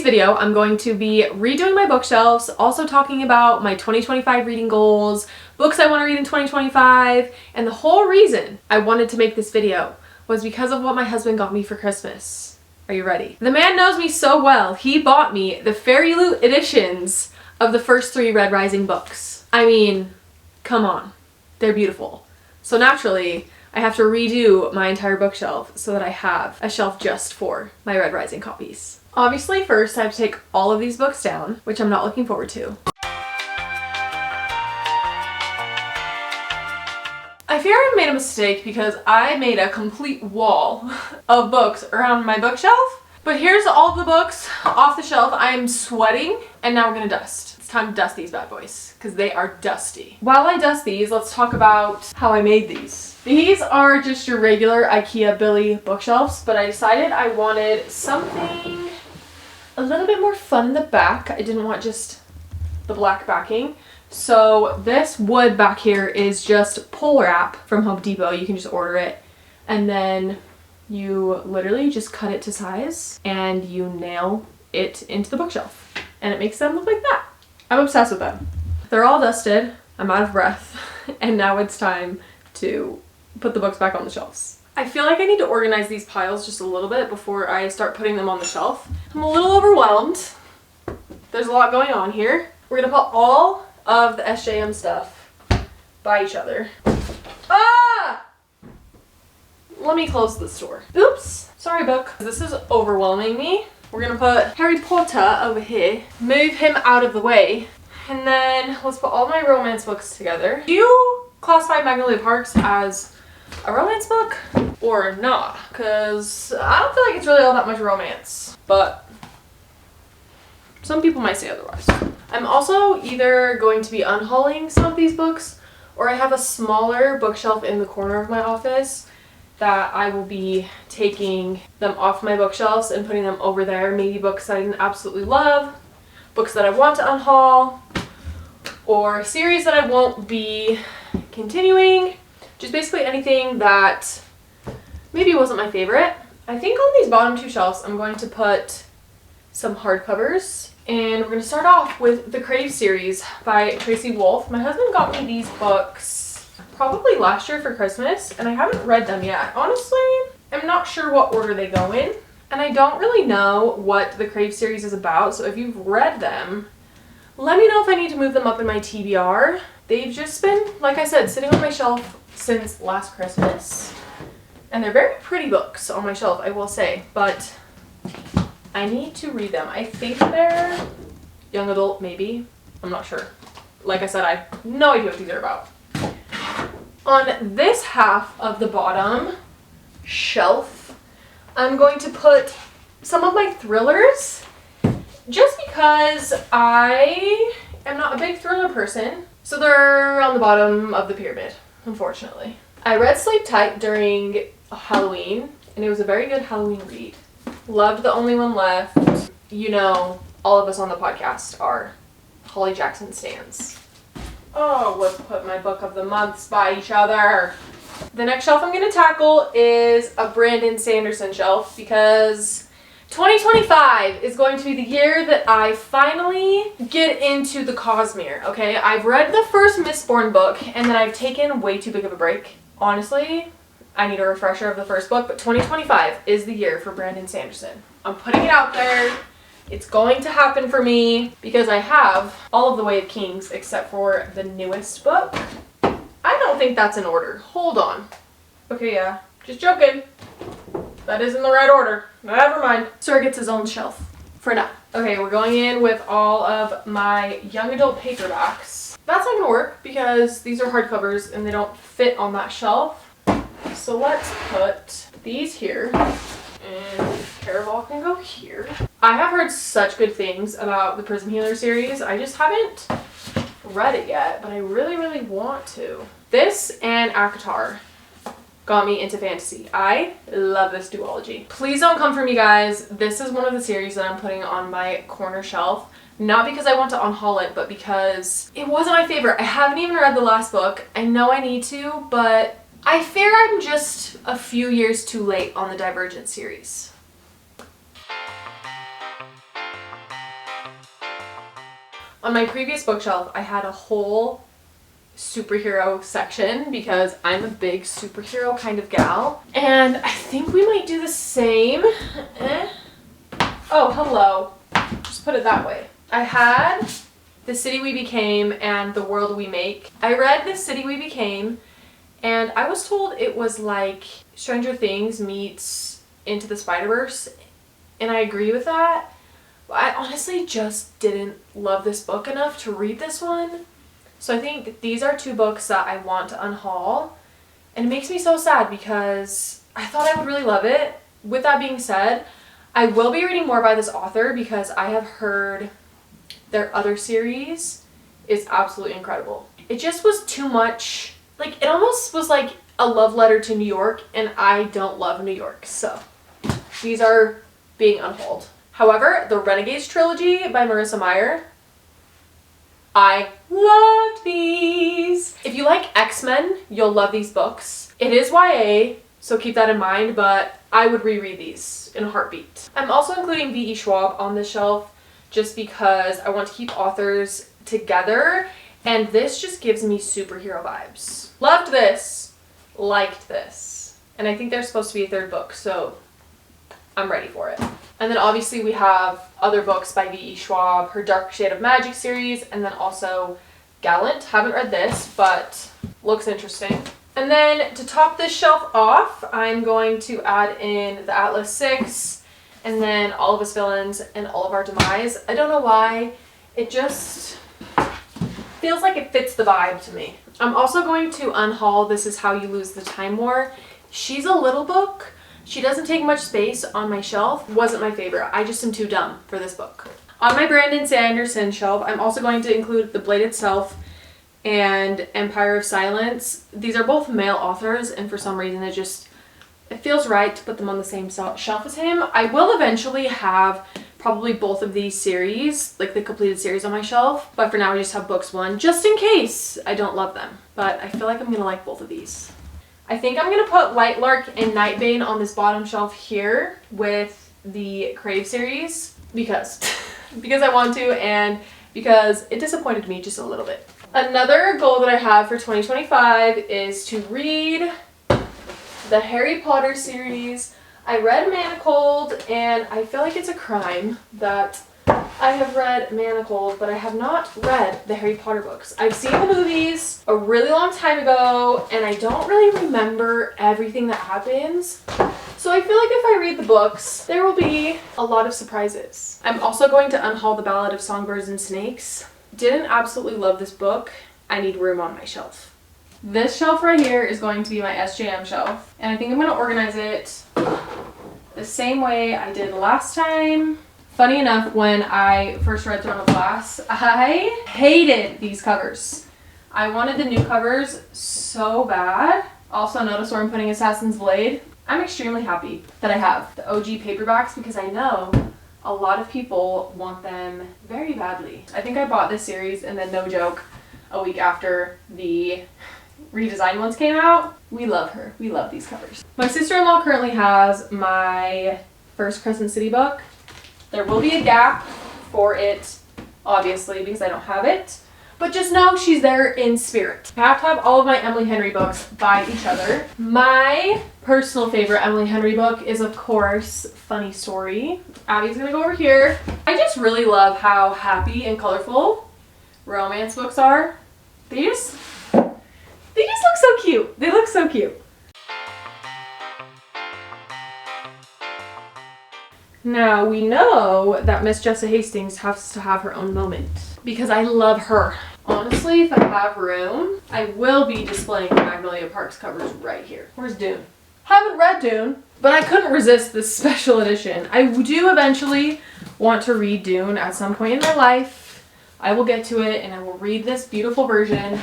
today's video, I'm going to be redoing my bookshelves, also talking about my 2025 reading goals, books I want to read in 2025, and the whole reason I wanted to make this video was because of what my husband got me for Christmas. Are you ready? The man knows me so well, he bought me the Fairy Loot editions of the first 3 Red Rising books. I mean, come on, they're beautiful. So naturally, I have to redo my entire bookshelf so that I have a shelf just for my Red Rising copies. Obviously, first I have to take all of these books down, which I'm not looking forward to. I fear I made a mistake because I made a complete wall of books around my bookshelf. But here's all the books off the shelf. I am sweating, and now we're gonna dust. It's time to dust these bad boys because they are dusty. While I dust these, let's talk about how I made these. These are just your regular IKEA Billy bookshelves, but I decided I wanted something a little bit more fun in the back. I didn't want just the black backing. So this wood back here is just pull wrap from Home Depot. You can just order it, and then you literally just cut it to size and you nail it into the bookshelf, and it makes them look like that. I'm obsessed with them. They're all dusted, I'm out of breath, and now it's time to put the books back on the shelves. I feel like I need to organize these piles just a little bit before I start putting them on the shelf. I'm a little overwhelmed. There's a lot going on here. We're gonna put all of the SJM stuff by each other. Ah! Let me close this door. Oops, sorry book. This is overwhelming me. We're gonna put Harry Potter over here, move him out of the way, and then let's put all my romance books together. Do you classify Magnolia Parks as a romance book or not? Because I don't feel like it's really all that much romance, but some people might say otherwise. I'm also either going to be unhauling some of these books, or I have a smaller bookshelf in the corner of my office that I will be taking them off my bookshelves and putting them over there. Maybe books that I didn't absolutely love, books that I want to unhaul, or series that I won't be continuing. Just basically anything that maybe wasn't my favorite. I think on these bottom 2 shelves I'm going to put some hardcovers. And we're going to start off with the Crave series by Tracy Wolff. My husband got me these books probably last year for Christmas, and I haven't read them yet. Honestly, I'm not sure what order they go in, and I don't really know what the Crave series is about, so if you've read them, let me know if I need to move them up in my TBR. They've just been, like I said, sitting on my shelf since last Christmas, and they're very pretty books on my shelf, I will say, but I need to read them. I think they're young adult, maybe. I'm not sure. Like I said, I have no idea what these are about. On this half of the bottom shelf, I'm going to put some of my thrillers, just because I am not a big thriller person. So they're on the bottom of the pyramid, unfortunately. I read Sleep Tight during Halloween, and it was a very good Halloween read. Loved The Only One Left. You know, all of us on the podcast are Holly Jackson stans. Oh, let's put my book of the months by each other. The next shelf I'm going to tackle is a Brandon Sanderson shelf, because 2025 is going to be the year that I finally get into the Cosmere, okay? I've read the first Mistborn book, and then I've taken way too big of a break. Honestly, I need a refresher of the first book, but 2025 is the year for Brandon Sanderson. I'm putting it out there. It's going to happen for me because I have all of The Way of Kings except for the newest book. I don't think that's in order. Hold on. Okay, yeah. Just joking. That is in the right order. Never mind. Sir gets his own shelf for now. Okay, we're going in with all of my young adult paperbacks. That's not gonna work because these are hardcovers and they don't fit on that shelf. So let's put these here, and Caraval can go here. I have heard such good things about the Prism Healer series. I just haven't read it yet, but I really, really want to. This and ACOTAR got me into fantasy. I love this duology. Please don't come for me, guys. This is one of the series that I'm putting on my corner shelf. Not because I want to unhaul it, but because it wasn't my favorite. I haven't even read the last book. I know I need to, but I fear I'm just a few years too late on the Divergent series. On my previous bookshelf, I had a whole superhero section because I'm a big superhero kind of gal. And I think we might do the same. Oh, hello. Just put it that way. I had The City We Became and The World We Make. I read The City We Became and I was told it was like Stranger Things meets Into the Spider-Verse, and I agree with that. But I honestly just didn't love this book enough to read this one. So I think these are two books that I want to unhaul, and it makes me so sad because I thought I would really love it. With that being said, I will be reading more by this author because I have heard their other series is absolutely incredible. It just was too much, like it almost was like a love letter to New York, and I don't love New York, so these are being unhauled. However, the Renegades trilogy by Marissa Meyer, I loved these. If you like X-Men, you'll love these books. It is YA, so keep that in mind, but I would reread these in a heartbeat. I'm also including V.E. Schwab on this shelf just because I want to keep authors together, and this just gives me superhero vibes. Loved this, liked this, and I think there's supposed to be a third book, so I'm ready for it. And then obviously we have other books by V.E. Schwab, her Dark Shade of Magic series, and then also Gallant. Haven't read this, but looks interesting. And then to top this shelf off, I'm going to add in the Atlas 6, and then All of Us Villains and All of Our Demise. I don't know why, it just feels like it fits the vibe to me. I'm also going to unhaul This Is How You Lose the Time War. She's a little book. She doesn't take much space on my shelf. Wasn't my favorite. I just am too dumb for this book. On my Brandon Sanderson shelf, I'm also going to include The Blade Itself and Empire of Silence. These are both male authors, and for some reason it feels right to put them on the same shelf as him. I will eventually have probably both of these series, like the completed series, on my shelf, but for now I just have books one, just in case I don't love them. But I feel like I'm gonna like both of these. I think I'm going to put Lightlark and Nightbane on this bottom shelf here with the Crave series because I want to, and because it disappointed me just a little bit. Another goal that I have for 2025 is to read the Harry Potter series. I read Manacled, and I feel like it's a crime that I have read Manacled, but I have not read the Harry Potter books. I've seen the movies a really long time ago, and I don't really remember everything that happens. So I feel like if I read the books, there will be a lot of surprises. I'm also going to unhaul The Ballad of Songbirds and Snakes. Didn't absolutely love this book. I need room on my shelf. This shelf right here is going to be my SJM shelf, and I think I'm going to organize it the same way I did last time. Funny enough, when I first read Throne of Glass, I hated these covers. I wanted the new covers so bad. Also, notice where I'm putting Assassin's Blade. I'm extremely happy that I have the OG paperbacks because I know a lot of people want them very badly. I think I bought this series, and then no joke, a week after the redesigned ones came out. We love her. We love these covers. My sister-in-law currently has my first Crescent City book. There will be a gap for it, obviously, because I don't have it. But just know she's there in spirit. I have to have all of my Emily Henry books by each other. My personal favorite Emily Henry book is, of course, Funny Story. Abby's gonna go over here. I just really love how happy and colorful romance books are. They just look so cute. They look so cute. Now, we know that Miss Jessa Hastings has to have her own moment because I love her. Honestly, if I have room, I will be displaying Magnolia Park's covers right here. Where's Dune? Haven't read Dune, but I couldn't resist this special edition. I do eventually want to read Dune at some point in my life. I will get to it and I will read this beautiful version.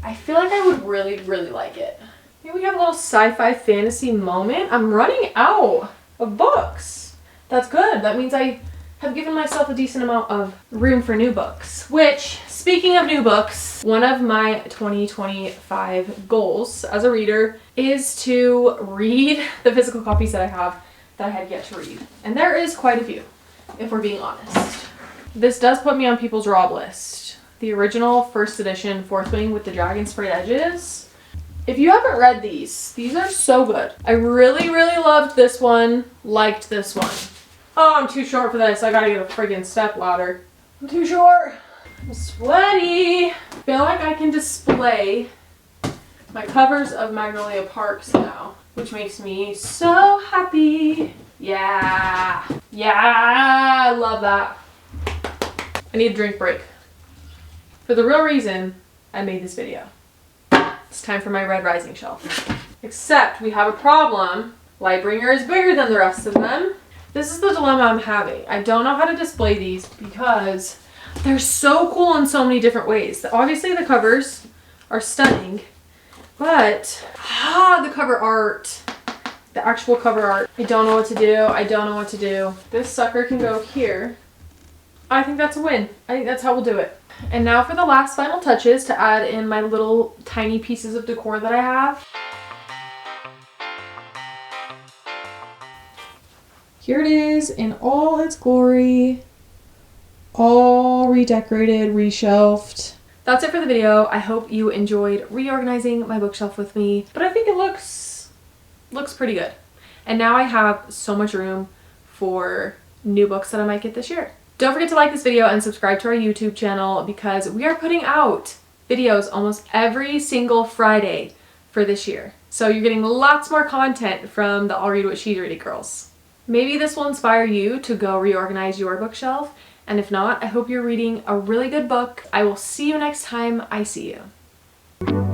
I feel like I would really, really like it. Here we have a little sci-fi fantasy moment. I'm running out of books. That's good. That means I have given myself a decent amount of room for new books. Which, speaking of new books, one of my 2025 goals as a reader is to read the physical copies that I have that I had yet to read. And there is quite a few, if we're being honest. This does put me on people's rob list. The original first edition Fourth Wing with the dragon sprayed edges. If you haven't read these are so good. I really, really loved this one, liked this one. Oh, I'm too short for this. I gotta get a friggin' step ladder. I'm too short. I'm sweaty. I feel like I can display my covers of Magnolia Parks now, which makes me so happy. Yeah. Yeah, I love that. I need a drink break. For the real reason I made this video. It's time for my Red Rising shelf. Except we have a problem. Lightbringer is bigger than the rest of them. This is the dilemma I'm having. I don't know how to display these because they're so cool in so many different ways. Obviously the covers are stunning, but the cover art, the actual cover art, I don't know what to do. I don't know what to do. This sucker can go here. I think that's a win. I think that's how we'll do it. And now for the last final touches to add in my little tiny pieces of decor that I have. Here it is in all its glory. All redecorated, reshelved. That's it for the video. I hope you enjoyed reorganizing my bookshelf with me, but I think it looks pretty good. And now I have so much room for new books that I might get this year. Don't forget to like this video and subscribe to our YouTube channel because we are putting out videos almost every single Friday for this year. So you're getting lots more content from the I'll Read What She's Reading girls. Maybe this will inspire you to go reorganize your bookshelf. And if not, I hope you're reading a really good book. I will see you next time I see you.